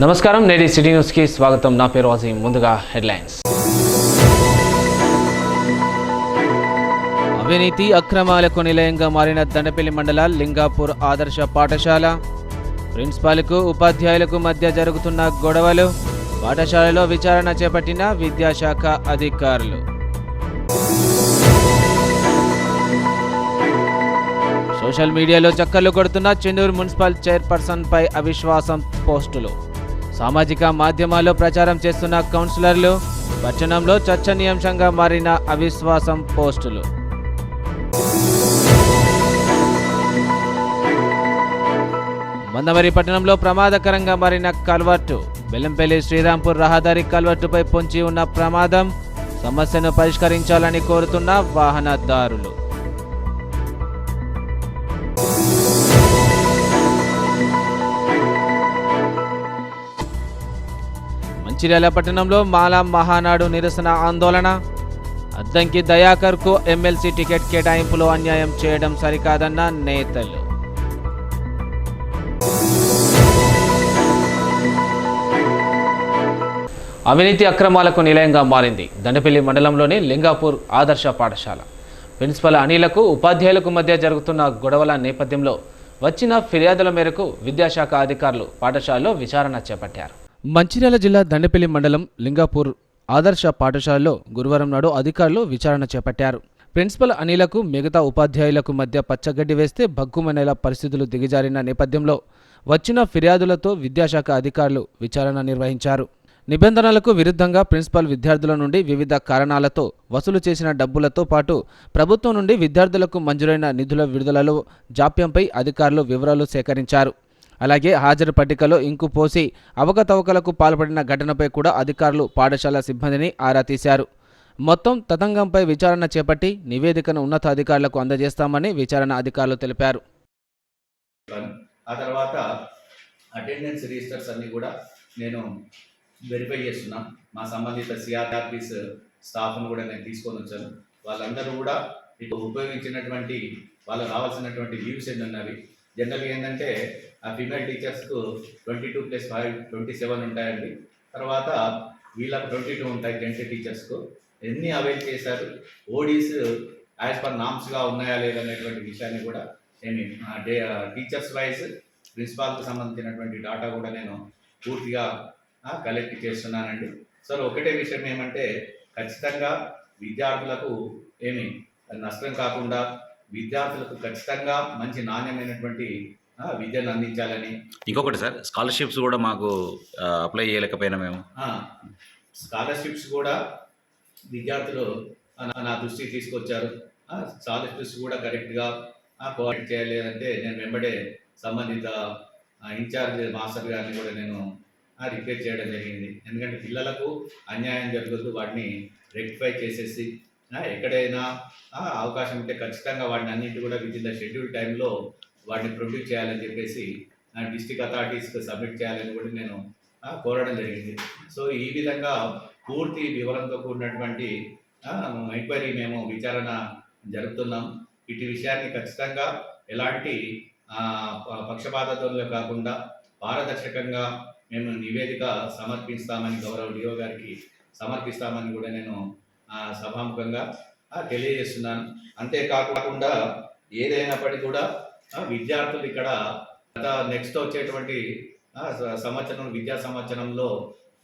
నమస్కారం, నేటి సిటీ న్యూస్కి స్వాగతం. నా పేరు వాజీం. ముందుగా హెడ్లైన్స్. అవినీతి అక్రమాలకు నిలయంగా మారిన దండపల్లి మండల లింగాపూర్ ఆదర్శ పాఠశాల. ప్రిన్సిపాల్కు ఉపాధ్యాయులకు మధ్య జరుగుతున్న గొడవలు. పాఠశాలలో విచారణ చేపట్టిన విద్యాశాఖ అధికారులు. సోషల్ మీడియాలో చక్కర్లు కొడుతున్న చెన్నూరు మున్సిపల్ చైర్పర్సన్ పై అవిశ్వాసం పోస్టులు. సామాజిక మాధ్యమాల్లో ప్రచారం చేస్తున్న కౌన్సిలర్లు. పట్టణంలో చర్చనీయాంశంగా మారిన అవిశ్వాసం పోస్టులు. మందమరి పట్టణంలో ప్రమాదకరంగా మారిన కల్వర్టు. బెల్లంపల్లి శ్రీరాంపూర్ రహదారి కల్వర్టుపై పొంచి ఉన్న ప్రమాదం. సమస్యను పరిష్కరించాలని కోరుతున్న వాహనదారులు. మంచిర్యాల పట్టణంలో మాలా మహానాడు నిరసన ఆందోళన. అద్దంకి దయాకర్కు ఎమ్మెల్సీ టికెట్ కేటాయింపులో అన్యాయం చేయడం సరికాదన్న నేతలు. అవినీతి అక్రమాలకు నిలయంగా మారింది దండపల్లి మండలంలోని లింగాపూర్ ఆదర్శ పాఠశాల. ప్రిన్సిపల్ అనిలకు ఉపాధ్యాయులకు మధ్య జరుగుతున్న గొడవల నేపథ్యంలో వచ్చిన ఫిర్యాదుల మేరకు విద్యాశాఖ అధికారులు పాఠశాలలో విచారణ చేపట్టారు. మంచిర్యాల జిల్లా దండపల్లి మండలం లింగాపూర్ ఆదర్శ పాఠశాలలో గురువారం నాడు అధికారులు విచారణ చేపట్టారు. ప్రిన్సిపల్ అనిలకు మిగతా ఉపాధ్యాయులకు మధ్య పచ్చగడ్డి వేస్తే భగ్గుమనేలా పరిస్థితులు దిగజారిన నేపథ్యంలో వచ్చిన ఫిర్యాదులతో విద్యాశాఖ అధికారులు విచారణ నిర్వహించారు. నిబంధనలకు విరుద్ధంగా ప్రిన్సిపల్ విద్యార్థుల నుండి వివిధ కారణాలతో వసూలు చేసిన డబ్బులతో పాటు ప్రభుత్వం నుండి విద్యార్థులకు మంజూరైన నిధుల విడుదలలో జాప్యంపై అధికారులు వివరాలు సేకరించారు. అలాగే హాజరు పట్టికలో ఇంకు పోసి అవకతవకలకు పాల్పడిన ఘటనపై కూడా అధికారులు పాఠశాల సిబ్బందిని ఆరా తీశారు. మొత్తం తతంగంపై విచారణ చేపట్టి నివేదికను ఉన్నతాధికారులకు అందజేస్తామని విచారణ అధికారులు తెలిపారు. ఆ తర్వాత అటెండెన్స్ రిజిస్టర్స్ అన్ని కూడా నేను వెరిఫై చేస్తున్నాం. మా సంబంధిత సిఆర్ఆర్పీస్ స్టాఫ్ను కూడా నేను తీసుకొని వచ్చాను. వాళ్ళందరూ కూడా ఇప్పుడు ఉపయోగించినటువంటి వాళ్ళకు రావాల్సినటువంటి లీవ్స్ ఎన్ని ఉన్నవి. జనరల్గా ఏంటంటే ఆ ఫీమేల్ టీచర్స్కు 22+5 27 ఉంటాయండి. తర్వాత వీళ్ళకు 22 ఉంటాయి జెంట్ టీచర్స్కు. ఎన్ని అవైల్ చేశారు, ఓడీస్ యాజ్ పర్ నామ్స్గా ఉన్నాయా లేదనేటువంటి విషయాన్ని కూడా నేను టీచర్స్ వైజ్ ప్రిన్సిపాల్కి సంబంధించినటువంటి డాటా కూడా నేను పూర్తిగా కలెక్ట్ చేస్తున్నానండి. సార్ ఒకటే విషయం ఏమంటే ఖచ్చితంగా విద్యార్థులకు ఏమి నష్టం కాకుండా విద్యార్థులకు ఖచ్చితంగా మంచి నాణ్యమైనటువంటి విద్యను అందించాలని. ఇంకొకటి సార్, స్కాలర్షిప్స్ కూడా మాకు అప్లై చేయలేకపోయినా మేము స్కాలర్షిప్స్ కూడా విద్యార్థులు నా దృష్టికి తీసుకొచ్చారు. స్కాలర్షిప్స్ కూడా కరెక్ట్గా కోఆర్డినేట్ చేయలేదంటే నేను వెంబడే సంబంధిత ఇన్ఛార్జ్ మాస్టర్ గారిని కూడా నేను రిక్వెస్ట్ చేయడం జరిగింది. ఎందుకంటే పిల్లలకు అన్యాయం జరగదు, వాటిని రెక్టిఫై చేసేసి ఎక్కడైనా అవకాశం ఉంటే ఖచ్చితంగా వాటిని అన్నింటి కూడా విత్ ఇన్ ద షెడ్యూల్ టైంలో వాటిని ప్రొడ్యూస్ చేయాలని చెప్పేసి డిస్ట్రిక్ట్ అథారిటీస్కి సబ్మిట్ చేయాలని కూడా నేను కోరడం జరిగింది. సో ఈ విధంగా పూర్తి వివరంతో కూడినటువంటి ఎంక్వైరీ మేము విచారణ జరుపుతున్నాం. ఇటు విషయాన్ని ఖచ్చితంగా ఎలాంటి పక్షపాతతో కాకుండా పారదర్శకంగా మేము నివేదిక సమర్పిస్తామని గౌరవ డిఓ గారికి సమర్పిస్తామని కూడా నేను సభాముఖంగా తెలియజేస్తున్నాను. అంతేకాకుండా ఏదైనప్పటికీ కూడా విద్యార్థులు ఇక్కడ నెక్స్ట్ వచ్చేటువంటి సంవత్సరం విద్యా సంవత్సరంలో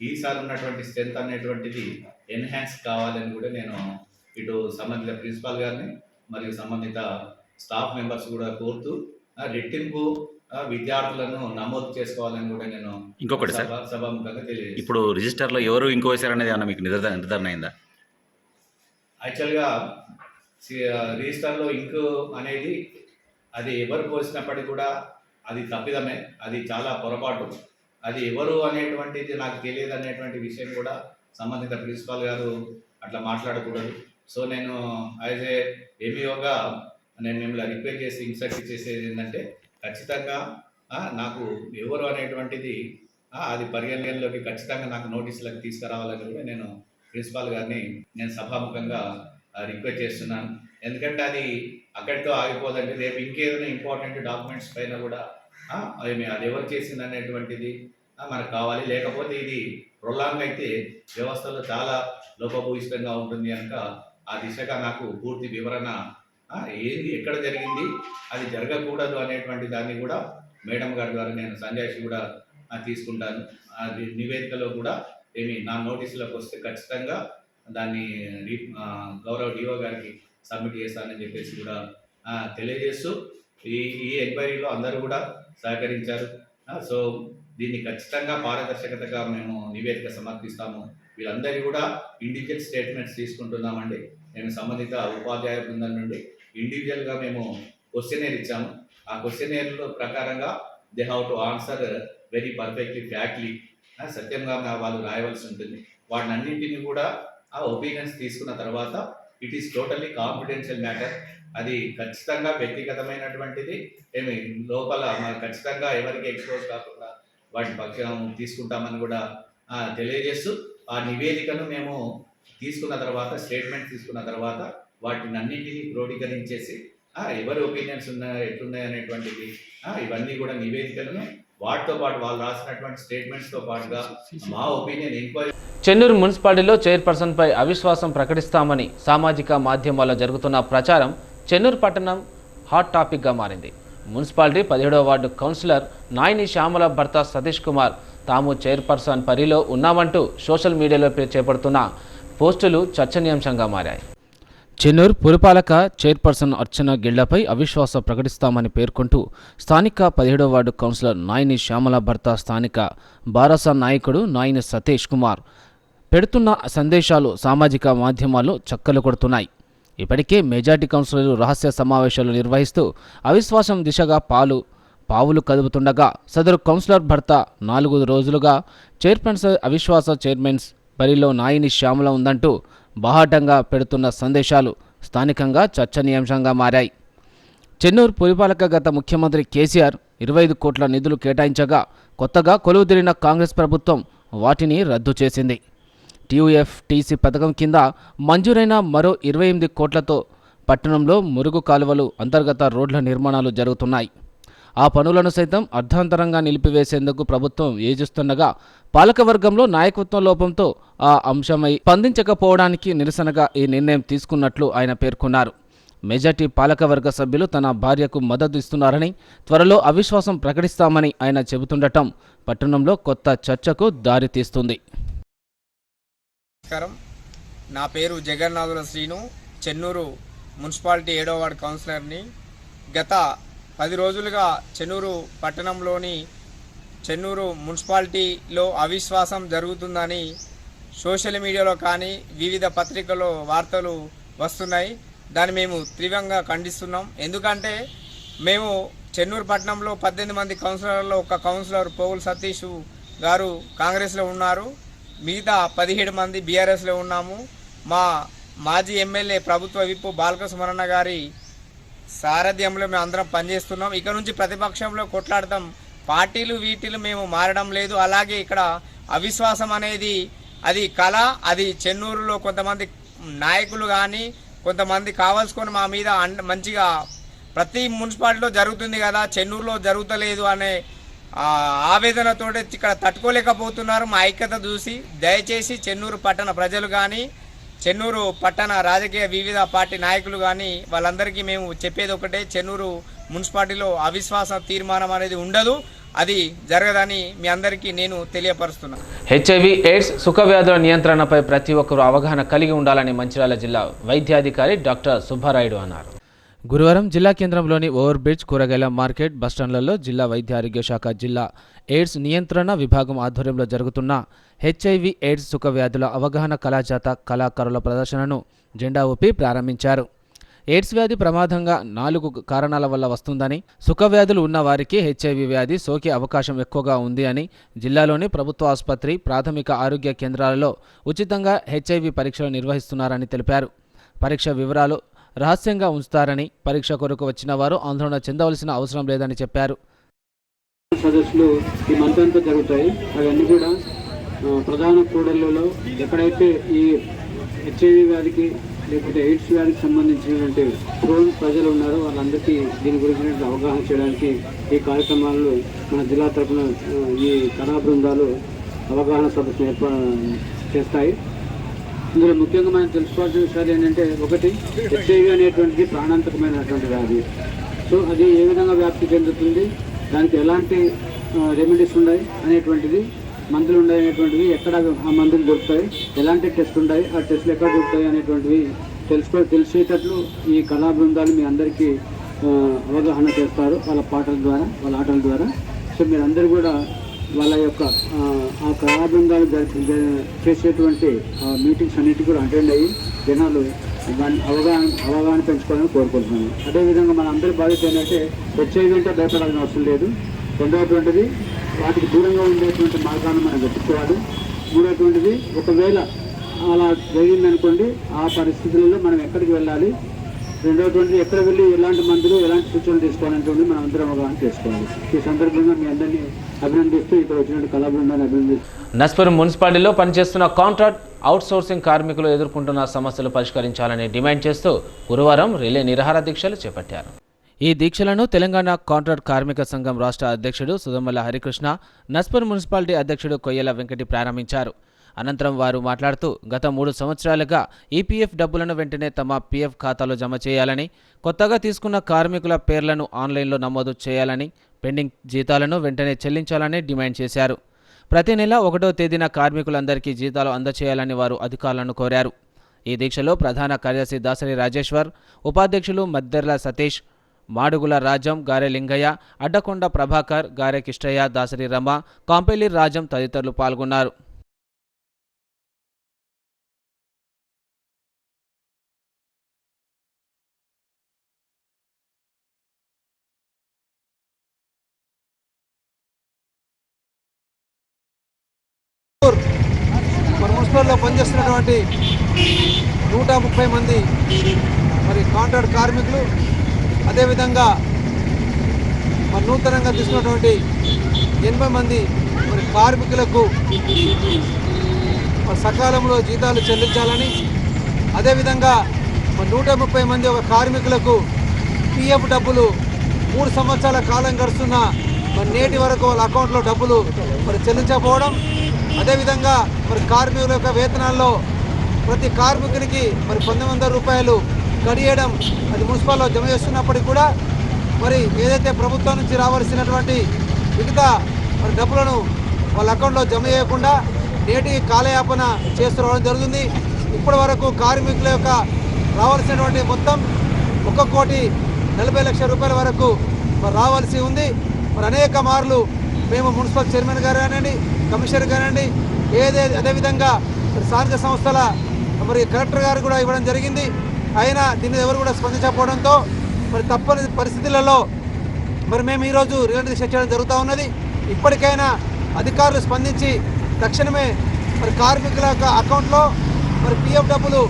ఈసారి ఉన్నటువంటి స్ట్రెంత్ అనేటువంటిది ఎన్హాన్స్ కావాలని కూడా నేను ఇటు సంబంధిత ప్రిన్సిపాల్ గారిని మరియు సంబంధిత స్టాఫ్ మెంబర్స్ కూడా కోరుతూ రెట్టింపు విద్యార్థులను నమోదు చేసుకోవాలని కూడా నేను ఇంకొకటి సార్ సభాముఖంగా తెలియజేస్తాను. ఇప్పుడు రిజిస్టర్లో ఎవరు ఇంకో వేశారనేది అన్న మీకు నిర్ధారణ అయిందా? యాక్చువల్గా రిజిస్టర్లో ఇంకు అనేది అది ఎవరు పోసినప్పటికీ కూడా అది తప్పిదమే, అది చాలా పొరపాటు. అది ఎవరు అనేటువంటిది నాకు తెలియదు అనేటువంటి విషయం కూడా సంబంధిత ప్రిన్సిపాల్ గారు అట్లా మాట్లాడకూడదు. సో నేను యాజ్ ఏ ఎంఈఓగా నేను మిమ్మల్ని రిక్వెస్ట్ చేసి ఇన్స్ట్రక్ట్ చేసేది ఏంటంటే ఖచ్చితంగా నాకు ఎవరు అనేటువంటిది అది పరిగణలోకి ఖచ్చితంగా నాకు నోటీసులకు తీసుకురావాలని కూడా నేను ప్రిన్సిపాల్ గారిని నేను సభాముఖంగా రిక్వెస్ట్ చేస్తున్నాను. ఎందుకంటే అది అక్కడితో ఆగిపోదండి. రేపు ఇంకేదైనా ఇంపార్టెంట్ డాక్యుమెంట్స్ పైన కూడా అది ఎవరు చేసింది అనేటువంటిది మనకు కావాలి. లేకపోతే ఇది ప్రొలాంగ్ అయితే వ్యవస్థలో చాలా లోపభూయిష్టంగా ఉంటుంది కనుక ఆ దిశగా నాకు పూర్తి వివరణ ఏది ఎక్కడ జరిగింది, అది జరగకూడదు అనేటువంటి దాన్ని కూడా మేడం గారి ద్వారా నేను సంజాయిషి కూడా తీసుకుంటాను. అది నివేదికలో కూడా నా నోటీసులకు వస్తే ఖచ్చితంగా దాన్ని గౌరవ డిఓ గారికి సబ్మిట్ చేస్తానని చెప్పేసి కూడా తెలియజేస్తూ ఈ ఎంక్వైరీలో అందరూ కూడా సహకరించారు. సో దీన్ని ఖచ్చితంగా పారదర్శకతగా మేము నివేదిక సమర్పిస్తాము. వీళ్ళందరూ కూడా ఇండివిజువల్ స్టేట్మెంట్స్ తీసుకుంటున్నామండి. నేను సంబంధిత ఉపాధ్యాయ బృందం నుండి ఇండివిజువల్గా మేము క్వశ్చనేర్ ఇచ్చాము. ఆ క్వశ్చనేర్లో ప్రకారంగా they have to answer very perfectly Factly, సత్యంగా వాళ్ళు రాయవలసి ఉంటుంది. వాటిని అన్నింటినీ కూడా ఆ ఒపీనియన్స్ తీసుకున్న తర్వాత it is totally confidential matter. అది ఖచ్చితంగా వ్యక్తిగతమైనటువంటిది లోపల ఖచ్చితంగా ఎవరికి ఎక్స్పోజ్ కాకుండా వాటి పక్షం తీసుకుంటామని కూడా తెలియజేస్తూ ఆ నివేదికను మేము తీసుకున్న తర్వాత స్టేట్మెంట్ తీసుకున్న తర్వాత వాటిని అన్నింటినీ క్రోడీకరించేసి ఎవరి ఒపీనియన్స్ ఎట్లున్నాయి అనేటువంటిది ఇవన్నీ కూడా నివేదికలను వాటితో పాటు వాళ్ళు రాసినటువంటి స్టేట్మెంట్స్తో పాటుగా మా ఒపీనియన్ ఎంక్వైరీ. చెన్నూరు మున్సిపాలిటీలో చైర్పర్సన్పై అవిశ్వాసం ప్రకటిస్తామని సామాజిక మాధ్యమాల్లో జరుగుతున్న ప్రచారం చెన్నూరు పట్టణం హాట్ టాపిక్గా మారింది. మున్సిపాలిటీ 17వ వార్డు కౌన్సిలర్ నాయని శ్యామల భర్త సతీష్ కుమార్ తాము చైర్పర్సన్ పరిలో ఉన్నామంటూ సోషల్ మీడియాలో చేపడుతున్న పోస్టులు చర్చనీయాంశంగా మారాయి. చెన్నూరు పురపాలక చైర్పర్సన్ అర్చన గిళ్లపై అవిశ్వాసం ప్రకటిస్తామని పేర్కొంటూ స్థానిక 17వ వార్డు కౌన్సిలర్ నాయని శ్యామల భర్త స్థానిక బారస నాయకుడు నాయని సతీష్ కుమార్ పెడుతున్న సందేశాలు సామాజిక మాధ్యమాల్లో చక్కలు కొడుతున్నాయి. ఇప్పటికే మెజార్టీ కౌన్సిలర్లు రహస్య సమావేశాలు నిర్వహిస్తూ అవిశ్వాసం దిశగా పావులు కదుపుతుండగా సదరు కౌన్సిలర్ భర్త 4 రోజులుగా చైర్పర్సన్ అవిశ్వాస చైర్మన్స్ బరిలో నాయని శ్యామల ఉందంటూ బాహాటంగా పెడుతున్న సందేశాలు స్థానికంగా చర్చనీయాంశంగా మారాయి. చెన్నూరు పురపాలక గత ముఖ్యమంత్రి కేసీఆర్ 25 కోట్ల నిధులు కేటాయించగా కొత్తగా కొలువుదీరిన కాంగ్రెస్ ప్రభుత్వం వాటిని రద్దు చేసింది. TUFTC పథకం కింద మంజూరైన మరో 28 కోట్లతో పట్టణంలో మురుగు కాలువలు, అంతర్గత రోడ్ల నిర్మాణాలు జరుగుతున్నాయి. ఆ పనులను సైతం అర్ధాంతరంగా నిలిపివేసేందుకు ప్రభుత్వం యోచిస్తుండగా పాలకవర్గంలో నాయకత్వ లోపంతో ఆ అంశమై స్పందించకపోవడానికి నిరసనగా ఈ నిర్ణయం తీసుకున్నట్లు ఆయన పేర్కొన్నారు. మెజార్టీ పాలకవర్గ సభ్యులు తన భార్యకు మద్దతు ఇస్తున్నారని, త్వరలో అవిశ్వాసం ప్రకటిస్తామని ఆయన చెబుతుండటం పట్టణంలో కొత్త చర్చకు దారితీస్తుంది. నా పేరు జగన్నాథుల శ్రీను, చెన్నూరు మున్సిపాలిటీ 7వ వార్డు కౌన్సిలర్ని. గత 10 రోజులుగా చెన్నూరు పట్టణంలోని చెన్నూరు మున్సిపాలిటీలో అవిశ్వాసం జరుగుతుందని సోషల్ మీడియాలో కానీ వివిధ పత్రికల్లో వార్తలు వస్తున్నాయి. దాన్ని మేము తీవ్రంగా ఖండిస్తున్నాం. ఎందుకంటే మేము చెన్నూరు పట్టణంలో 18 మంది కౌన్సిలర్లో ఒక కౌన్సిలర్ పోగుల సతీష్ గారు కాంగ్రెస్లో ఉన్నారు, మిగతా 17 మంది బీఆర్ఎస్లో ఉన్నాము. మా మాజీ ఎమ్మెల్యే ప్రభుత్వ విప్ బాలకృష్ణ గారి సారథ్యంలో మేము అందరం పనిచేస్తున్నాం. ఇక నుంచి ప్రతిపక్షంలో కొట్లాడతాం. పార్టీలు వీటిలు మేము మారడం లేదు. అలాగే ఇక్కడ అవిశ్వాసం అనేది అది కళ. అది చెన్నూరులో కొంతమంది నాయకులు కానీ కొంతమంది కావాల్సుకొని మా మీద మంచిగా ప్రతి మున్సిపాలిటీలో జరుగుతుంది కదా, చెన్నూరులో జరుగుతలేదు అనే ఆవేదనతో ఇక్కడ తట్టుకోలేకపోతున్నారు. మా ఐక్యత చూసి దయచేసి చెన్నూరు పట్టణ ప్రజలు కానీ చెన్నూరు పట్టణ రాజకీయ వివిధ పార్టీ నాయకులు కానీ వాళ్ళందరికీ మేము చెప్పేది ఒకటే, చెన్నూరు మున్సిపాలిటీలో అవిశ్వాస తీర్మానం అనేది ఉండదు, అది జరగదని మీ అందరికీ నేను తెలియపరుస్తున్నాను. HIV AIDS సుఖ వ్యాధుల నియంత్రణపై ప్రతి ఒక్కరూ అవగాహన కలిగి ఉండాలని మంచిర్యాల జిల్లా వైద్యాధికారి డాక్టర్ సుబ్బారాయుడు అన్నారు. గురువారం జిల్లా కేంద్రంలోని ఓవర్ బ్రిడ్జ్, కూరగాయల మార్కెట్, బస్టాండ్లలో జిల్లా వైద్య ఆరోగ్య శాఖ జిల్లా ఎయిడ్స్ నియంత్రణ విభాగం ఆధ్వర్యంలో జరుగుతున్న HIV AIDS సుఖ వ్యాధుల అవగాహన కళాజాత కళాకారుల ప్రదర్శనను జెండా ఊపి ప్రారంభించారు. ఎయిడ్స్ వ్యాధి ప్రమాదంగా 4 కారణాల వల్ల వస్తుందని, సుఖ వ్యాధులు ఉన్న వారికి HIV వ్యాధి సోకే అవకాశం ఎక్కువగా ఉంది అని, జిల్లాలోని ప్రభుత్వ ఆసుపత్రి, ప్రాథమిక ఆరోగ్య కేంద్రాలలో ఉచితంగా HIV పరీక్షలు నిర్వహిస్తున్నారని తెలిపారు. పరీక్ష వివరాలు రహస్యంగా ఉంచుతారని, పరీక్ష కొరకు వచ్చిన వారు ఆందోళన చెందవలసిన అవసరం లేదని చెప్పారు. సదస్సులు ఈ మంత్ అంతా జరుగుతాయి. అవన్నీ కూడా ప్రధాన కూడళ్లలో ఎక్కడైతే ఈ HIV వ్యాధికి లేకపోతే ఎయిడ్స్ వ్యాధికి సంబంధించినటువంటి ప్రోన్ ప్రజలు ఉన్నారో వాళ్ళందరికీ దీని గురించి అవగాహన చేయడానికి ఈ కార్యక్రమాలను మన జిల్లా తరఫున ఈ కళా బృందాలు అవగాహన సదస్సును చేస్తాయి. ఇందులో ముఖ్యంగా మనం తెలుసుకోవాల్సిన విషయాలు ఏంటంటే, ఒకటి హెచ్ఐవి అనేటువంటిది ప్రాణాంతకమైనటువంటి వ్యాధి. సో అది ఏ విధంగా వ్యాప్తి చెందుతుంది, దానికి ఎలాంటి రెమెడీస్ ఉన్నాయి అనేటువంటిది, మందులు ఉన్నాయి అనేటువంటివి, ఎక్కడ ఆ మందులు దొరుకుతాయి, ఎలాంటి టెస్ట్ ఉన్నాయి, ఆ టెస్టులు ఎక్కడ దొరుకుతాయి అనేటువంటివి తెలిసేటట్లు ఈ కళా బృందాలు మీ అందరికీ అవగాహన చేస్తారు వాళ్ళ పాటల ద్వారా, వాళ్ళ ఆటల ద్వారా. సో మీరందరూ కూడా వాళ్ళ యొక్క ఆ కళా బృందాలు చేసేటువంటి మీటింగ్స్ అన్నిటికీ కూడా అటెండ్ అయ్యి జనాలు దాన్ని అవగాహన పెంచుకోవాలని కోరుకుంటున్నాను. అదేవిధంగా మన అందరి బాధ్యత ఏంటంటే హెచ్ఐవి అంటే భయపడాల్సిన అవసరం లేదు. రెండవటువంటిది వాటికి దూరంగా ఉండేటువంటి మార్గాన్ని మనం వెతుక్కోవాలి. మూడవటువంటిది ఒకవేళ అలా జరిగిందనుకోండి, ఆ పరిస్థితులలో మనం ఎక్కడికి వెళ్ళాలి, రెండవటువంటిది ఎక్కడ వెళ్ళి ఎలాంటి మందులు ఎలాంటి సూచనలు తీసుకోవాలనేటువంటి మనం అందరం అవగాహన చేసుకోవాలి. ఈ సందర్భంగా మీ అందరినీ అభినందిస్తూ ఇక్కడ వచ్చినటువంటి కళా బృందాన్ని అభినందిస్తూ నస్పూర్ మున్సిపాలిటీలో పనిచేస్తున్న కాంట్రాక్ట్ అవుట్సోర్సింగ్ కార్మికులు ఎదుర్కొంటున్న సమస్యలు పరిష్కరించాలని డిమాండ్ చేస్తూ గురువారం రిలే నిరాహార దీక్షలు చేపట్టారు. ఈ దీక్షలను తెలంగాణ కాంట్రాక్ట్ కార్మిక సంఘం రాష్ట్ర అధ్యక్షుడు సుధమల్ల హరికృష్ణ, నస్పూర్ మున్సిపాలిటీ అధ్యక్షుడు కొయ్యల వెంకటి ప్రారంభించారు. అనంతరం వారు మాట్లాడుతూ గత 3 సంవత్సరాలుగా ఈపీఎఫ్ డబ్బులను వెంటనే తమ పీఎఫ్ ఖాతాలో జమ చేయాలని, కొత్తగా తీసుకున్న కార్మికుల పేర్లను ఆన్లైన్లో నమోదు చేయాలని, పెండింగ్ జీతాలను వెంటనే చెల్లించాలని డిమాండ్ చేశారు. ప్రతి నెల 1వ తేదీన కార్మికులందరికీ జీతాలు అందచేయాలని వారు అధికారులను కోరారు. ఈ దీక్షలో ప్రధాన కార్యదర్శి దాసరి రాజేశ్వర్, ఉపాధ్యక్షులు మద్దెర్ల సతీష్, మాడుగుల రాజం, గారె లింగయ్య, అడ్డకొండ ప్రభాకర్, గారె కిష్టయ్య, దాసరి రమ, కాంపెల్లి రాజం తదితరులు పాల్గొన్నారు. మన మున్సిపల్లో పనిచేస్తున్నటువంటి 130 మంది మరి కాంట్రాక్ట్ కార్మికులు, అదేవిధంగా మరి నూతనంగా తీసుకున్నటువంటి 80 మంది మరి కార్మికులకు మరి సకాలంలో జీతాలు చెల్లించాలని, అదేవిధంగా మరి 130 మంది ఒక కార్మికులకు పిఎఫ్ డబ్బులు 3 సంవత్సరాల కాలం గడుస్తున్న మరి నేటి వరకు వాళ్ళ అకౌంట్లో డబ్బులు మరి చెల్లించకపోవడం, అదేవిధంగా మరి కార్మికుల యొక్క వేతనాల్లో ప్రతి కార్మికునికి మరి 1900 రూపాయలు కడియడం అది మున్సిపాల్లో జమ చేస్తున్నప్పటికీ కూడా మరి ఏదైతే ప్రభుత్వం నుంచి రావాల్సినటువంటి మిగతా మరి డబ్బులను వాళ్ళ అకౌంట్లో జమ చేయకుండా నేటికి కాలయాపన చేస్తూ రావడం జరుగుతుంది. ఇప్పటి వరకు కార్మికుల యొక్క రావాల్సినటువంటి మొత్తం 1,40,40,00,000 రూపాయల వరకు మరి రావాల్సి ఉంది. మరి అనేక మార్లు మేము మున్సిపల్ చైర్మన్ గారు కానివ్వండి, కమిషనర్ కానివ్వండి, అదేవిధంగా మరి స్థానిక సంస్థల మరి కలెక్టర్ గారు కూడా ఇవ్వడం జరిగింది. అయినా దీన్ని ఎవరు కూడా స్పందించకపోవడంతో మరి తప్పని పరిస్థితులలో మరి మేము ఈరోజు రిలే దీక్ష చేయడం జరుగుతూ ఉన్నది. ఇప్పటికైనా అధికారులు స్పందించి తక్షణమే మరి కార్మికుల యొక్క అకౌంట్లో మరి పిఎఫ్ డబ్బులు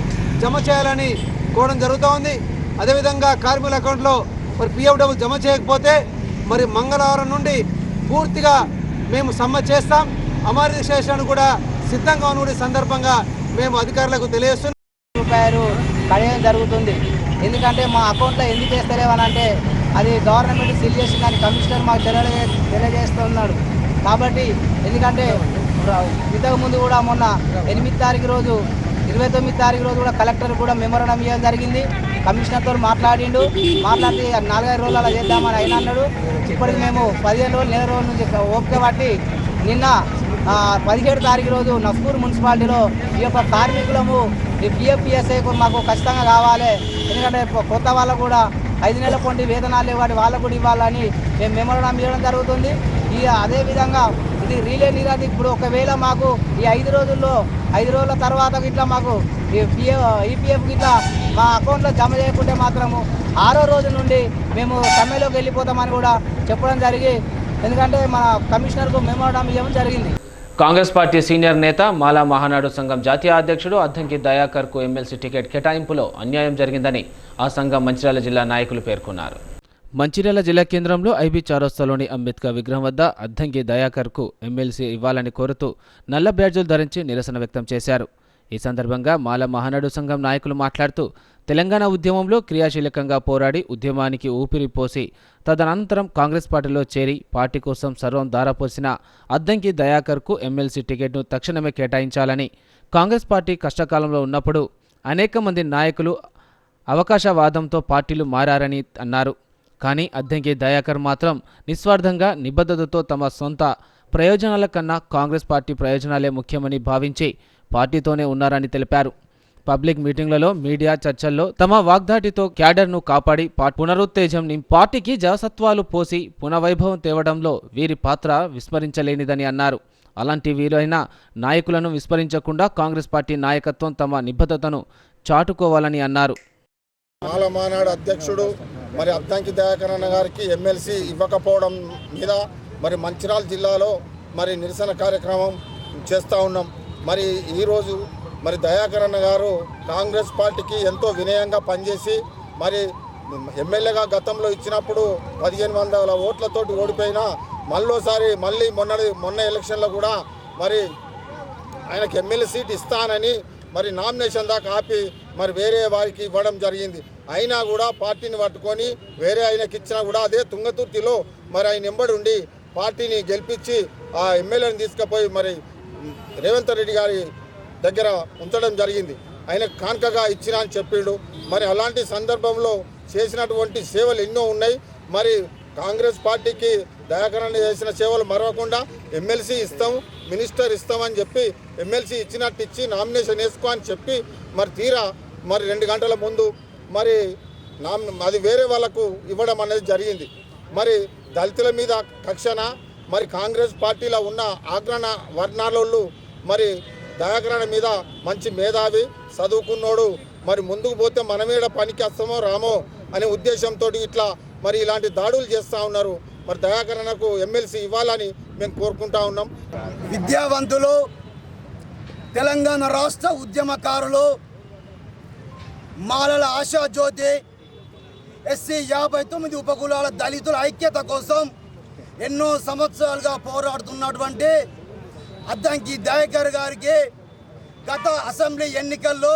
జమ చేయాలని కోరడం జరుగుతూ ఉంది. అదేవిధంగా కార్మికుల అకౌంట్లో మరి పిఎఫ్ డబ్బులు జమ చేయకపోతే మరి మంగళవారం నుండి పూర్తిగా మేము సమ్మె చేస్తాం, అమర చేసాను కూడా సిద్ధంగా ఉన్న సందర్భంగా మేము అధికారులకు తెలియజేస్తున్నాం. రూపాయలు కడియడం జరుగుతుంది. ఎందుకంటే మా అకౌంట్లో ఎందుకు వేస్తలేవనంటే అది గవర్నమెంట్ సీల్ చేసిందని కమిషనర్ మాకు తెలియజేస్తున్నాడు. కాబట్టి ఎందుకంటే ఇంతకుముందు కూడా మొన్న 8వ తారీఖు రోజు 29వ తారీఖు రోజు కూడా కలెక్టర్ కూడా మెమోరాండం ఇవ్వడం జరిగింది. కమిషనర్తో మాట్లాడి 4-5 రోజులు అలా చేద్దామని ఆయన అన్నాడు. ఇప్పటికి మేము 15 రోజులు, నెల రోజుల నుంచి ఓపిక పట్టి నిన్న 17వ తారీఖు రోజు నస్పూర్ మున్సిపాలిటీలో ఈ యొక్క కార్మికులము ఈ పిఎఫ్పిఎస్ఐ మాకు ఖచ్చితంగా కావాలి, ఎందుకంటే కొత్త వాళ్ళకు కూడా 5 నెలల పొంటి వేతనాలు ఇవ్వాలి, వాళ్ళకు కూడా ఇవ్వాలని మేము మెమోరాండం ఇవ్వడం జరుగుతుంది. అదేవిధంగా ఇది రీలే నిరాది. ఇప్పుడు ఒకవేళ మాకు ఈ 5 రోజుల తర్వాత ఇట్లా మాకు ఈపీఎఫ్ ఇట్లా మా అకౌంట్లో జమ చేయకుంటే మాత్రము 6వ రోజు నుండి మేము సమ్మెలోకి వెళ్ళిపోతామని కూడా చెప్పడం జరిగి, ఎందుకంటే మన కమిషనర్కు మెమోరాండం ఇవ్వడం జరిగింది. కాంగ్రెస్ పార్టీ సీనియర్ నేత మాలా మహానాడు సంఘం జాతీయ అధ్యక్షుడు అద్దంకి దయాకర్కు ఎమ్మెల్సీ టికెట్ కేటాయింపులో అన్యాయం జరిగిందని ఆ సంఘం మంచిర్యాల జిల్లా నాయకులు పేర్కొన్నారు. మంచిర్యాల జిల్లా కేంద్రంలో ఐబీ చౌరస్తాలోని అంబేద్కర్ విగ్రహం వద్ద అద్దంకి దయాకర్కు ఎమ్మెల్సీ ఇవ్వాలని కోరుతూ నల్ల బ్యాడ్జులు ధరించి నిరసన వ్యక్తం చేశారు. ఈ సందర్భంగా మాల మహానాడు సంఘం నాయకులు మాట్లాడుతూ తెలంగాణ ఉద్యమంలో క్రియాశీలకంగా పోరాడి ఉద్యమానికి ఊపిరి పోసి తదనంతరం కాంగ్రెస్ పార్టీలో చేరి పార్టీ కోసం సర్వం ధారపోసిన అద్దంకి దయాకర్కు ఎమ్మెల్సీ టికెట్ను తక్షణమే కేటాయించాలని, కాంగ్రెస్ పార్టీ కష్టకాలంలో ఉన్నప్పుడు అనేక మంది నాయకులు అవకాశవాదంతో పార్టీలు మారారని అన్నారు. కానీ అద్దంకి దయాకర్ మాత్రం నిస్వార్థంగా నిబద్ధతతో తమ సొంత ప్రయోజనాల కన్నా కాంగ్రెస్ పార్టీ ప్రయోజనాలే ముఖ్యమని భావించి పార్టీతోనే ఉన్నారని తెలిపారు. పబ్లిక్ మీటింగ్లలో, మీడియా చర్చల్లో తమ వాగ్దాటితో క్యాడర్ను కాపాడి పునరుత్తేజం పార్టీకి జవసత్వాలు పోసి పునవైభవం తేవడంలో వీరి పాత్ర విస్మరించలేనిదని అన్నారు. అలాంటి వీరైన నాయకులను విస్మరించకుండా కాంగ్రెస్ పార్టీ నాయకత్వం తమ నిబద్ధతను చాటుకోవాలని అన్నారు. మాలమానాడు అధ్యక్షుడు మరి అద్దంకి దయాకర్ అన్న గారికి ఎమ్మెల్సీ ఇవ్వకపోవడం మీద మరి మంచిర్యాల జిల్లాలో మరి నిరసన కార్యక్రమం చేస్తూ ఉన్నాం. మరి ఈరోజు మరి దయాకర్ అన్న గారు కాంగ్రెస్ పార్టీకి ఎంతో వినయంగా పనిచేసి మరి ఎమ్మెల్యేగా గతంలో ఇచ్చినప్పుడు 1500 ఓట్లతోటి ఓడిపోయినా మళ్ళీ మొన్న ఎలక్షన్లో కూడా మరి ఆయనకు ఎమ్మెల్యే సీట్ ఇస్తానని మరి నామినేషన్ దాకా ఆపి మరి వేరే వారికి ఇవ్వడం జరిగింది. అయినా కూడా పార్టీని పట్టుకొని వేరే ఆయనకి ఇచ్చినా కూడా అదే తుంగతుర్తిలో మరి ఆయన వెంబడి ఉండి పార్టీని గెలిపించి ఆ ఎమ్మెల్యేని తీసుకుపోయి మరి రేవంత్ రెడ్డి గారి దగ్గర ఉంచడం జరిగింది. ఆయన కానుకగా ఇచ్చినా అని చెప్పిండు. మరి అలాంటి సందర్భంలో చేసినటువంటి సేవలు ఎన్నో ఉన్నాయి. మరి కాంగ్రెస్ పార్టీకి దయాకర్ అన్న చేసిన సేవలు మరవకుండా ఎమ్మెల్సీ ఇస్తాం, మినిస్టర్ ఇస్తామని చెప్పి ఎమ్మెల్సీ ఇచ్చినట్టు ఇచ్చి నామినేషన్ వేసుకో అని చెప్పి మరి తీరా మరి 2 గంటల ముందు మరి అది వేరే వాళ్ళకు ఇవ్వడం అనేది జరిగింది. మరి దళితుల మీద కక్షణ మరి కాంగ్రెస్ పార్టీలో ఉన్న ఆగ్రహణ వర్ణాలోళ్ళు మరి దయాకరణ మీద మంచి మేధావి చదువుకున్నోడు మరి ముందుకు పోతే మనమేడ పనికి వస్తామో రామో అనే ఉద్దేశంతో ఇట్లా మరి ఇలాంటి దాడులు చేస్తూ ఉన్నారు. మరి దయాకరణకు ఎమ్మెల్సీ ఇవ్వాలని మేము కోరుకుంటా ఉన్నాం. విద్యావంతులు, తెలంగాణ రాష్ట్ర ఉద్యమకారులు, మాలల ఆశాజ్యోతి, ఎస్సీ 59 ఉపకులాల దళితుల ఐక్యత కోసం ఎన్నో సంవత్సరాలుగా పోరాడుతున్నటువంటి అద్దంకి దయాకర్ గారికి గత అసెంబ్లీ ఎన్నికల్లో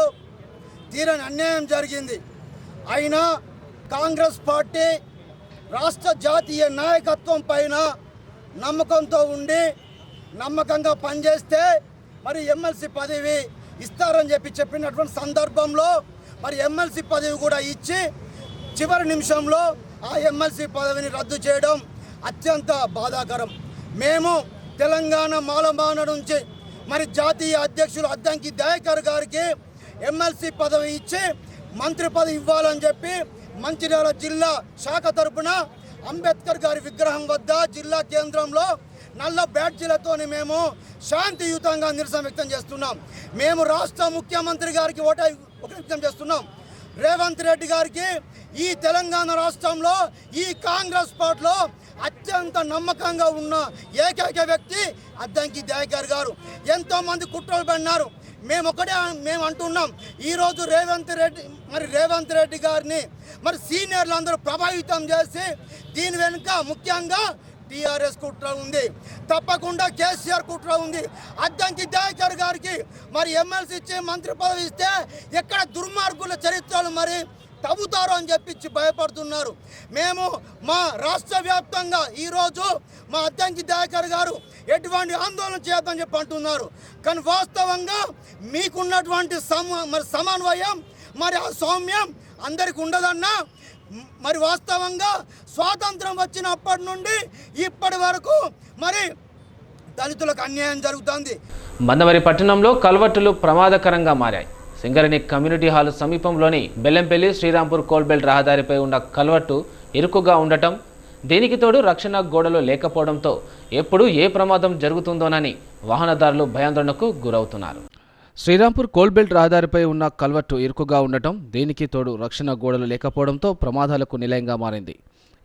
తీరని అన్యాయం జరిగింది. అయినా కాంగ్రెస్ పార్టీ రాష్ట్ర జాతీయ నాయకత్వం పైన నమ్మకంతో ఉండి నమ్మకంగా పనిచేస్తే మరి ఎమ్మెల్సీ పదవి ఇస్తారని చెప్పినటువంటి సందర్భంలో మరి ఎమ్మెల్సీ పదవి కూడా ఇచ్చి చివరి నిమిషంలో ఆ ఎమ్మెల్సీ పదవిని రద్దు చేయడం అత్యంత బాధాకరం. మేము తెలంగాణ మాలమాన నుంచి మరి జాతీయ అధ్యక్షులు అద్దంకి దయాకర్ గారికి ఎమ్మెల్సీ పదవి ఇచ్చి మంత్రి పదవి ఇవ్వాలని చెప్పి మంచిర్యాల జిల్లా శాఖ తరపున అంబేద్కర్ గారి విగ్రహం వద్ద జిల్లా కేంద్రంలో నల్ల బ్యాడ్జీలతోని మేము శాంతియుతంగా నిరసన వ్యక్తం చేస్తున్నాం. మేము రాష్ట్ర ముఖ్యమంత్రి గారికి వ్యక్తం చేస్తున్నాం. రేవంత్ రెడ్డి గారికి ఈ తెలంగాణ రాష్ట్రంలో ఈ కాంగ్రెస్ పార్టీలో అత్యంత నమ్మకంగా ఉన్న ఏకైక వ్యక్తి అద్దంకి దయాకర్ గారు. ఎంతోమంది కుట్రలు పడినారు. మేము అంటున్నాం, ఈరోజు రేవంత్ రెడ్డి గారిని మరి సీనియర్లు అందరూ ప్రభావితం చేసి దీని వెనుక ముఖ్యంగా టీఆర్ఎస్ కుట్ర ఉంది, తప్పకుండా కేసీఆర్ కుట్ర ఉంది. అద్దంకి దయాకర్ గారికి మరి ఎమ్మెల్సీ ఇచ్చి మంత్రి పదవి ఇస్తే ఎక్కడ దుర్మార్గుల చరిత్రలు మరి తవ్వుతారు అని చెప్పి భయపడుతున్నారు. మేము మా రాష్ట్ర వ్యాప్తంగా ఈరోజు మా అద్దంకి దయాకర్ గారు ఎటువంటి ఆందోళన చేయొద్దని చెప్పి అంటున్నారు. కానీ వాస్తవంగా మీకున్నటువంటి సమన్వయం మరి ఆ సౌమ్యం అందరికి ఉండదన్నా మరి వాస్తవంగా స్వాతంత్రం వచ్చినప్పటి నుండి ఇప్పటి వరకు మరి దళితులకు అన్యాయం జరుగుతుంది. మందమరి పట్టణంలో కల్వర్టులు ప్రమాదకరంగా మారాయి. సింగరేణి కమ్యూనిటీ హాల్ సమీపంలోని బెల్లంపల్లి శ్రీరాంపూర్ కోల్బెల్ట్ రహదారిపై ఉన్న కల్వర్టు ఇరుకుగా ఉండటం, దీనికి తోడు రక్షణ గోడలు లేకపోవడంతో ఎప్పుడు ఏ ప్రమాదం జరుగుతుందోనని వాహనదారులు భయాందోళనకు గురవుతున్నారు. శ్రీరాంపూర్ కోల్బెల్ట్ రహదారిపై ఉన్న కల్వర్టు ఇరుకుగా ఉండటం, దీనికి తోడు రక్షణ గోడలు లేకపోవడంతో ప్రమాదాలకు నిలయంగా మారింది.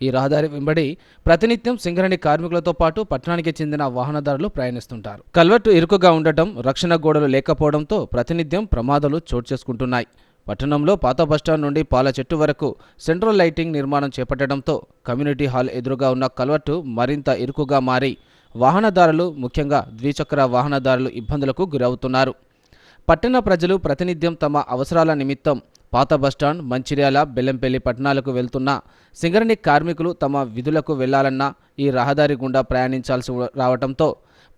ఈ రహదారి వెంబడి ప్రతినిత్యం సింగరేణి కార్మికులతో పాటు పట్టణానికి చెందిన వాహనదారులు ప్రయాణిస్తుంటారు. కల్వర్టు ఇరుకుగా ఉండటం, రక్షణ గోడలు లేకపోవడంతో ప్రతినిత్యం ప్రమాదాలు చోటు చేసుకుంటున్నాయి. పట్టణంలో పాత బస్టాండ్ నుండి పాల చెట్టు వరకు సెంట్రల్ లైటింగ్ నిర్మాణం చేపట్టడంతో కమ్యూనిటీ హాల్ ఎదురుగా ఉన్న కల్వర్టు మరింత ఇరుకుగా మారి వాహనదారులు, ముఖ్యంగా ద్విచక్ర వాహనదారులు ఇబ్బందులకు గురవుతున్నారు. పట్టణ ప్రజలు ప్రతినిత్యం తమ అవసరాల నిమిత్తం పాత బస్టాండ్, మంచిర్యాల, బెల్లంపల్లి పట్టణాలకు వెళ్తున్న సింగరేణి కార్మికులు తమ విధులకు వెళ్లాలన్నా ఈ రహదారి గుండా ప్రయాణించాల్సి రావడంతో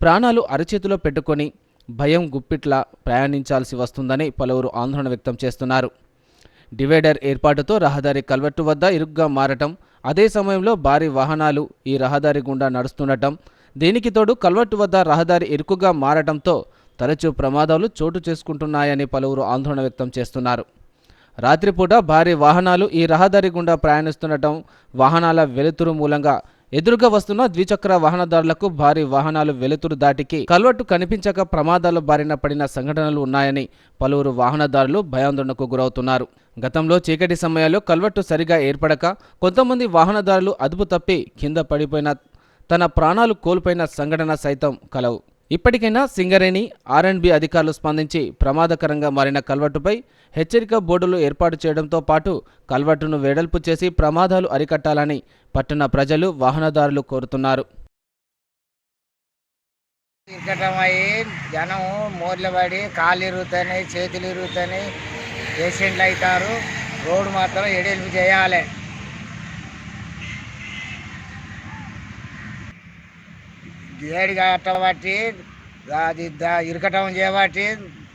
ప్రాణాలు అరచేతిలో పెట్టుకొని భయం గుప్పిట్లా ప్రయాణించాల్సి వస్తుందని పలువురు ఆందోళన వ్యక్తం చేస్తున్నారు. డివైడర్ ఏర్పాటుతో రహదారి కల్వర్టు వద్ద ఇరుగ్గా మారటం, అదే సమయంలో భారీ వాహనాలు ఈ రహదారి గుండా నడుస్తుండటం, దీనికి తోడు కల్వర్టు వద్ద రహదారి ఇరుకుగా మారటంతో తరచూ ప్రమాదాలు చోటు చేసుకుంటున్నాయని పలువురు ఆందోళన వ్యక్తం చేస్తున్నారు. రాత్రిపూట భారీ వాహనాలు ఈ రహదారి గుండా ప్రయాణిస్తుండటం, వాహనాల వెలుతురు మూలంగా ఎదురుగా వస్తున్న ద్విచక్ర వాహనదారులకు భారీ వాహనాలు వెలుతురు దాటికి కల్వర్టు కనిపించక ప్రమాదాల బారిన పడిన సంఘటనలు ఉన్నాయని పలువురు వాహనదారులు భయాందోళనకు గురవుతున్నారు. గతంలో చీకటి సమయాల్లో కల్వర్టు సరిగా ఏర్పడక కొంతమంది వాహనదారులు అదుపు తప్పి కింద పడిపోయిన తన ప్రాణాలు కోల్పోయిన సంఘటన సైతం కలవు. ఇప్పటికైనా సింగరేణి, ఆర్ఎండ్బి అధికారులు స్పందించి ప్రమాదకరంగా మారిన కల్వర్టుపై హెచ్చరిక బోర్డులు ఏర్పాటు చేయడంతో పాటు కల్వర్టును వెడల్పు చేసి ప్రమాదాలు అరికట్టాలని పట్టణ ప్రజలు, వాహనదారులు కోరుతున్నారు. జనం మోర్లబడి కాళ్ళు ఇరుగుతాయి, చేతులు ఇరుగుతాయి, పేషెంట్లు అవుతారు. రోడ్డు మాత్రం ఎడెల్పు చేయాలి. గేడి కట్టబట్టి అది ఇరకటం చేయబట్టి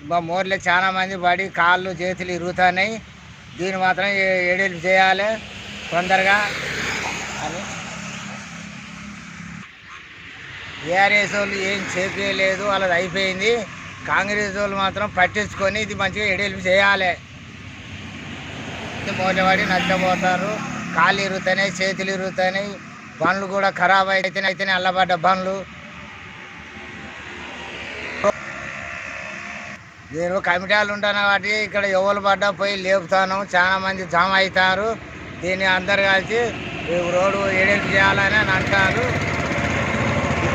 మా మోర్లో చాలా మంది పడి కాళ్ళు చేతులు ఇరుగుతున్నాయి. దీన్ని మాత్రం ఎడెల్పు చేయాలి తొందరగా అని. ఏఆర్ఎస్ వాళ్ళు ఏం చేపలేదు, వాళ్ళది అయిపోయింది. కాంగ్రెస్ వాళ్ళు మాత్రం పట్టించుకొని ఇది మంచిగా ఎడెల్పు చేయాలి. మోర్ల పడి నష్టపోతారు, కాళ్ళు ఇరుగుతున్నాయి, చేతులు ఇరుగుతున్నాయి, బండ్లు కూడా ఖరాబ్ అయితేనే అల్లబడ్డ బండ్లు. నేను కమిటీలు ఉంటాను కాబట్టి ఇక్కడ ఎవరు పడ్డా పోయి లేపుతాను. చాలా మంది జామ అవుతారు. దీన్ని అందరు కలిసి రోడ్డు ఎడెల్పు చేయాలని అని అంటారు.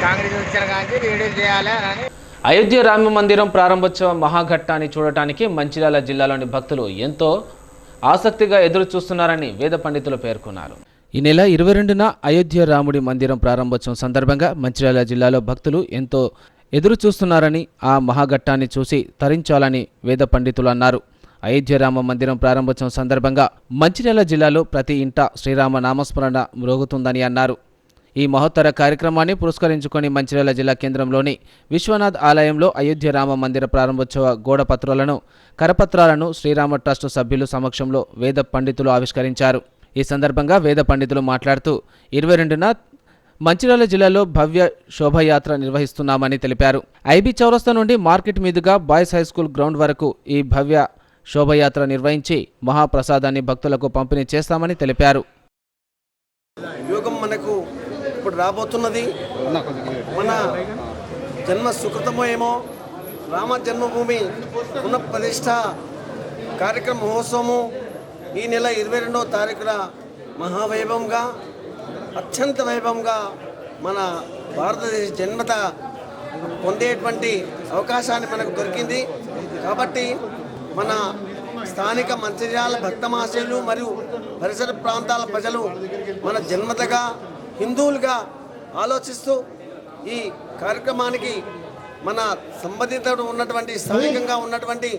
కాంగ్రెస్ వచ్చారు కానీ ఎడెల్పు చేయాలని. అయోధ్య రామ మందిరం ప్రారంభోత్సవ మహాఘట్టాన్ని చూడటానికి మంచిర్యాల జిల్లాలోని భక్తులు ఎంతో ఆసక్తిగా ఎదురు చూస్తున్నారని వేద పండితులు పేర్కొన్నారు. ఈ నెల 22న అయోధ్య రాముడి మందిరం ప్రారంభోత్సవం సందర్భంగా మంచిర్యాల జిల్లాలో భక్తులు ఎంతో ఎదురు చూస్తున్నారని, ఆ మహాఘట్టాన్ని చూసి తరించాలని వేద పండితులు అన్నారు. అయోధ్య రామ మందిరం ప్రారంభోత్సవం సందర్భంగా మంచిర్యాల జిల్లాలో ప్రతి ఇంట శ్రీరామ నామస్మరణ మ్రోగుతుందని అన్నారు. ఈ మహోత్తర కార్యక్రమాన్ని పురస్కరించుకొని మంచిర్యాల జిల్లా కేంద్రంలోని విశ్వనాథ్ ఆలయంలో అయోధ్య రామ మందిర ప్రారంభోత్సవ గోడపత్రాలను, కరపత్రాలను శ్రీరామ ట్రస్ట్ సభ్యులు సమక్షంలో వేద పండితులు ఆవిష్కరించారు. ఈ సందర్భంగా వేద పండితులు మాట్లాడుతూ 22న మంచిర్యాల జిల్లాలో భవ్య శోభయాత్ర నిర్వహిస్తున్నామని తెలిపారు. ఐబీ చౌరస్తా నుండి మార్కెట్ మీదుగా బాయ్స్ హైస్కూల్ గ్రౌండ్ వరకు ఈ భవ్య శోభయాత్ర నిర్వహించి మహాప్రసాదాన్ని భక్తులకు పంపిణీ చేస్తామని తెలిపారు. యోగం మనకు ఇప్పుడు రాబోతున్నది. మన జన్మ సుకృతమో ఏమో. రామ జన్మభూమి పునఃప్రతిష్ఠ కార్యక్రమ మహోత్సవము ఈ నెల 22వ తారీఖున మహావైభవంగా, అత్యంత వైభవంగా మన భారతదేశ జన్మత పొందేటువంటి అవకాశాన్ని మనకు దొరికింది. కాబట్టి మన స్థానిక మంచిర్యాల భక్తమహాశయులు మరియు పరిసర ప్రాంతాల ప్రజలు మన జన్మతగా హిందువులుగా ఆలోచిస్తూ ఈ కార్యక్రమానికి మన సంబంధిత ఉన్నటువంటి స్థానికంగా ఉన్నటువంటి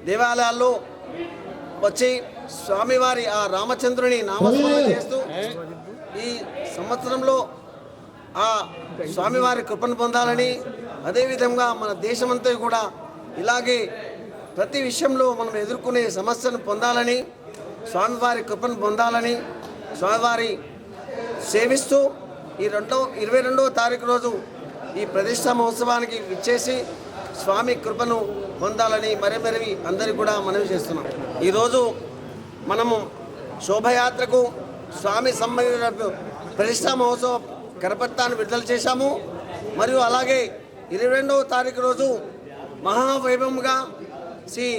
దేవాలయాల్లో వచ్చి స్వామివారి ఆ రామచంద్రుని నామస్మరణ చేస్తూ ఈ సంవత్సరంలో ఆ స్వామివారి కృపను పొందాలని, అదేవిధంగా మన దేశమంతా కూడా ఇలాగే ప్రతి విషయంలో మనం ఎదుర్కొనే సమస్యను పొందాలని, స్వామివారి కృపను పొందాలని స్వామివారి సేవిస్తూ ఈ 22వ తారీఖు రోజు ఈ ప్రతిష్టా మహోత్సవానికి విచ్చేసి స్వామి కృపను పొందాలని మరీ అందరికీ కూడా మనవి చేస్తున్నాం. ఈరోజు మనము శోభయాత్రకు స్వామి సంబంధించిన ప్రతిష్టా మహోత్సవ కరపత్రాన్ని విడుదల చేశాము. మరియు అలాగే 22వ తారీఖు రోజు మహావైభవంగా శ్రీ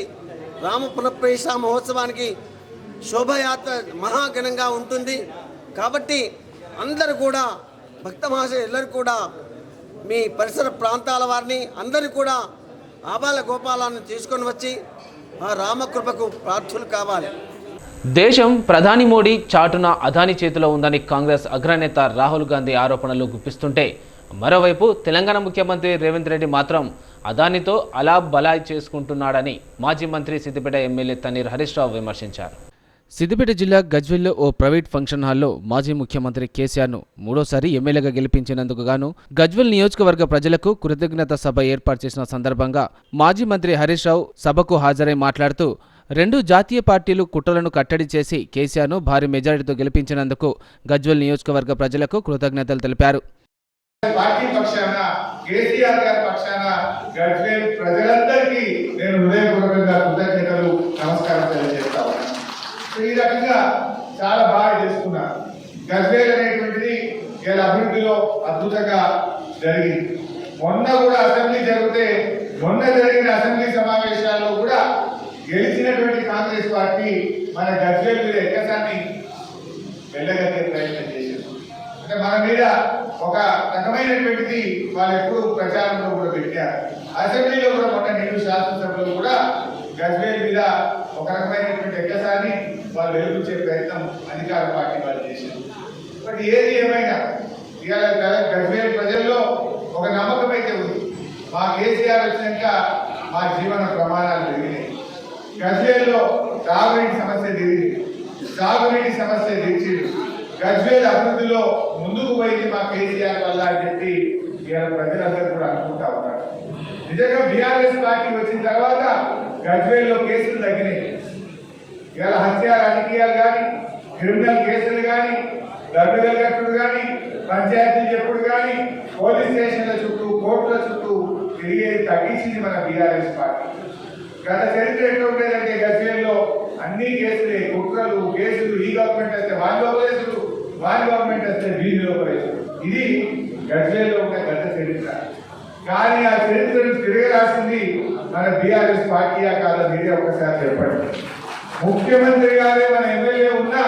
రామ పునఃప్రతిష్ఠా మహోత్సవానికి శోభయాత్ర మహాఘనంగా ఉంటుంది. కాబట్టి అందరూ కూడా భక్త మహాశయులు కూడా మీ పరిసర ప్రాంతాల వారిని అందరూ కూడా ఆబాల గోపాలను తీసుకొని వచ్చి ఆ రామకృపకు ప్రార్థులు కావాలి. దేశం ప్రధాని మోడీ చాటున అదాని చేతిలో ఉందని కాంగ్రెస్ అగ్రనేత రాహుల్ గాంధీ ఆరోపణలు గుప్పిస్తుంటే, మరోవైపు తెలంగాణ ముఖ్యమంత్రి రేవంత్ రెడ్డి మాత్రం అదానితో అలా బలాయ్ చేసుకుంటున్నాడని మాజీ మంత్రి సిద్దిపేట ఎమ్మెల్యే తన్నీర్ హరీష్ రావు విమర్శించారు. సిద్దిపేట జిల్లా గజ్వెల్లో ఓ ప్రైవేట్ ఫంక్షన్ హాల్లో మాజీ ముఖ్యమంత్రి కేసీఆర్ను మూడోసారి ఎమ్మెల్యేగా గెలిపించినందుకు గాను గజ్వెల్ నియోజకవర్గ ప్రజలకు కృతజ్ఞత సభ ఏర్పాటు చేసిన సందర్భంగా మాజీ మంత్రి హరీష్ రావు సభకు హాజరై మాట్లాడుతూ 2 జాతీయ పార్టీలు కుట్రలను కట్టడి చేసి కేసీఆర్ను భారీ మెజారిటీతో గెలిపించినందుకు గజ్వెల్ నియోజకవర్గ ప్రజలకు కృతజ్ఞతలు తెలిపారు. పార్టీ పక్షాన కేసీఆర్ గారి పక్షాన గజ్వేల్ ప్రజలందరికీ నేను హృదయపూర్వకంగా కృతజ్ఞతలు నమస్కారం తెలియజేస్తా ఉన్నాను. ఈ రకంగా చాలా బాగా చేసుకున్నారు. గజ్వేల్ అనేటువంటిది ఇలా అభివృద్ధిలో అద్భుతంగా జరిగింది. మొన్న కూడా అసెంబ్లీ జరిగితే మొన్న జరిగిన అసెంబ్లీ సమావేశాల్లో కూడా గెలిచినటువంటి కాంగ్రెస్ పార్టీ మన గజ్వేల్ మీద ఎక్కసాన్ని వెళ్ళగట్టే ప్రయత్నం చేసింది. అంటే మన మీద ఒక రకమైనటువంటిది వాళ్ళు ఎప్పుడు ప్రచారంలో కూడా పెట్టారు. అసెంబ్లీలో కూడా మొన్న నేను శాసనసభలో కూడా గజ్వేల్ మీద ఒక రకమైనటువంటి ఎక్కసాన్ని వాళ్ళు వెలుగుచ్చే ప్రయత్నం అధికార పార్టీ వాళ్ళు చేశారు. బట్ ఏది ఏమైనా ఇవాళ గజ్వేల్ ప్రజల్లో ఒక నమ్మకం అయితే ఉంది. మా కేసీఆర్ వచ్చినాక మా జీవన ప్రమాణాలు పెరిగినాయి. గజ్వేల్లో తాగునీటి సమస్య తీరింది, సాగునీటి సమస్య తీర్చింది. గజ్వేల్ అభివృద్ధిలో ముందుకు పోయింది మా కేసీఆర్ వల్ల అని చెప్పి ఇవాళ ప్రజలందరూ కూడా అనుకుంటా ఉన్నారు. నిజంగా బీఆర్ఎస్ పార్టీ వచ్చిన తర్వాత గజ్వేల్లో కేసులు తగ్గినాయి. ఇవాళ హత్య రాజకీయాలు కానీ, క్రిమినల్ కేసులు కానీ, దర్బిగల్ కట్టుడు కానీ, పంచాయతీలు చెప్పుడు కానీ, పోలీస్ స్టేషన్ల చుట్టూ, కోర్టుల చుట్టూ తిరిగేది తగ్గించింది మన బీఆర్ఎస్ పార్టీ. గత చరిత్ర ఎట్లా ఉండేదంటే గజ్వేల్లో అన్ని కేసులే, కుట్రలు కేసులు. ఈ గవర్నమెంట్ వస్తే వారి లోపలేసుడు, వారి గవర్నమెంట్ వస్తే వీరి లోపలేసుడు. ఇది గజ్వేల్లో ఉన్న గత చరిత్ర. కానీ ఆ చరిత్రను తిరగరాసింది మన బీఆర్ఎస్ పార్టీయా కాదా మీరే ఒకసారి చెప్పండి. ముఖ్యమంత్రి గారే మన ఎమ్మెల్యే ఉన్నా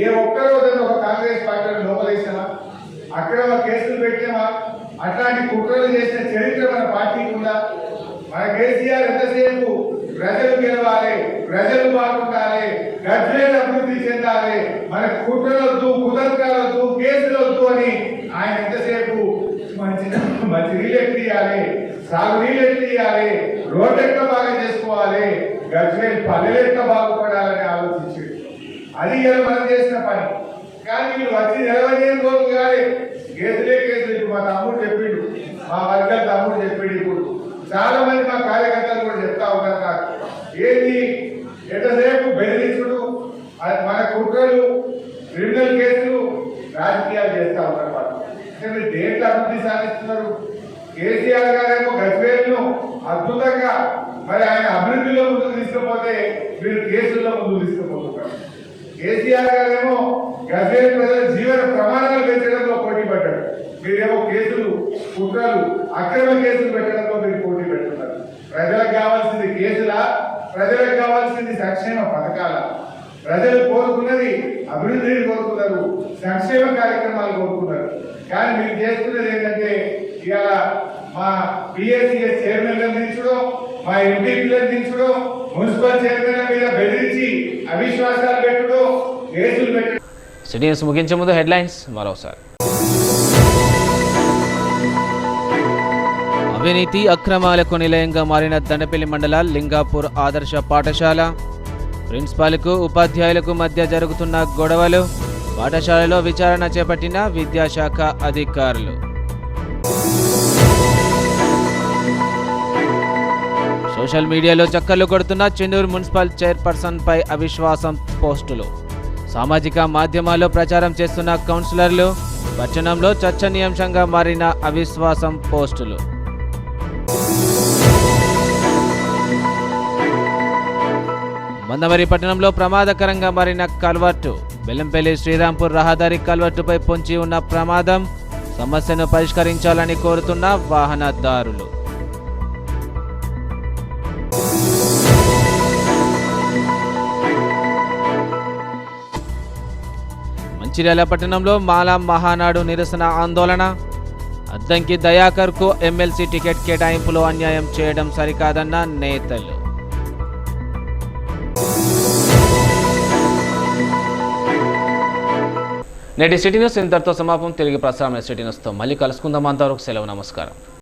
ఏ ఒక్కరోజు ఒక కాంగ్రెస్ పార్టీని లోపలేసామా, అక్రమ కేసులు పెట్టామా, అట్లాంటి కుట్రలు చేసిన చరిత్ర మన పార్టీకి ఉందా? మన కేసీఆర్ ఎంతసేపు ప్రజలు గెలవాలి, ప్రజలు బాగుండాలి, గజ్వేల్ అభివృద్ధి చెందాలి, మన కుట్రలొద్దు, కుతంత్రాలొద్దు, కేసులొద్దు అని ఆయన ఎంతసేపు మంచి నీళ్ళు ఎట్టియాలి, సాగు నీళ్ళు ఎట్టియాలి, రోడ్డు ఎట్లా బాగా చేసుకోవాలి, గజ్వేల్ పల్లెలు ఎట్లా బాగుపడాలని ఆలోచించాడు. అది ఇలా మనం చేసిన పని. కానీ వీళ్ళు వచ్చి 25 రోజులు కానీ కేసులే కేసులు. మా తమ్ముడు చెప్పిండు, మా వర్గాల తమ్ముడు చెప్పిండు. ఇప్పుడు చాలా మంది మా కార్యకర్తలు కూడా చెప్తా ఉన్నారు నాకు, ఏంటి ఎంతసేపు బెదిరించుడు, మన కుట్రలు, క్రిమినల్ కేసులు, రాజకీయాలు చేస్తా ఉన్నారు వాళ్ళు. అంటే మీరు దేంట్లో అభివృద్ధి సాధిస్తున్నారు? కేసీఆర్ గారేమో గజ్వేల్ను అద్భుతంగా మరి ఆయన అభివృద్ధిలో ముందుకు తీసుకుపోతే మీరు కేసుల్లో ముందుకు తీసుకుపోతున్నారు. కేసీఆర్ గారేమో గజ్వేల్ ప్రజల జీవన ప్రమాణాలు పెంచడంలో పోటీ పడ్డాడు. మీరేమో కేసులు, కుట్రలు, అక్రమ కేసులు పెట్టడంలో మీరు పోటీ పెడుతున్నారు. ప్రజలకు కావాల్సింది కేసులా? ప్రజలకు కావాల్సింది సంక్షేమ పథకాల? ప్రజలు కోరుకున్నది అభివృద్ధిని కోరుకున్నారు, సంక్షేమ కార్యక్రమాలు కోరుకున్నారు. కానీ మీరు చేస్తున్నది ఏంటంటే ఇవాళ మా పిఎస్సిఎస్ చైర్మన్లను దించడం, మా ఎంపీలను దించడం, మున్సిపల్ చైర్మన్ల మీద బెదిరించి అవిశ్వాసాలు పెట్టడం, కేసులు పెట్టడం. సిటీ న్యూస్ ముగించే ముందు హెడ్లైన్స్ మరోసారి. అవినీతి అక్రమాలకు నిలయంగా మారిన దండపల్లి మండల లింగాపూర్ ఆదర్శ పాఠశాల. ప్రిన్సిపాల్కు ఉపాధ్యాయులకు మధ్య జరుగుతున్న గొడవలు. పాఠశాలలో విచారణ చేపట్టిన విద్యాశాఖ అధికారులు. సోషల్ మీడియాలో చక్కర్లు కొడుతున్న చెన్నూరు మున్సిపల్ చైర్పర్సన్ పై అవిశ్వాసం పోస్టులు. సామాజిక మాధ్యమాల్లో ప్రచారం చేస్తున్న కౌన్సిలర్లు. పట్టణంలో చర్చనీయాంశంగా మారిన అవిశ్వాసం పోస్టులు. మందమరి పట్టణంలో ప్రమాదకరంగా మారిన కల్వర్టు. బెల్లంపల్లి శ్రీరాంపూర్ రహదారి కల్వర్టుపై పొంచి ఉన్న ప్రమాదం. సమస్యను పరిష్కరించాలని కోరుతున్న వాహనదారులు. మంచిర్యాల పట్టణంలో మాలా మహానాడు నిరసన ఆందోళన. అద్దంకి దయాకర్కు ఎమ్మెల్సీ టికెట్ కేటాయింపులో అన్యాయం చేయడం సరికాదన్న నేతలు. నేటి సిటీ న్యూస్ ఇంతటితో సమాపం. తిరిగి ప్రసారమైన సిటీ న్యూస్తో మళ్ళీ కలుసుకుందాం. అంతవరకు సెలవు, నమస్కారం.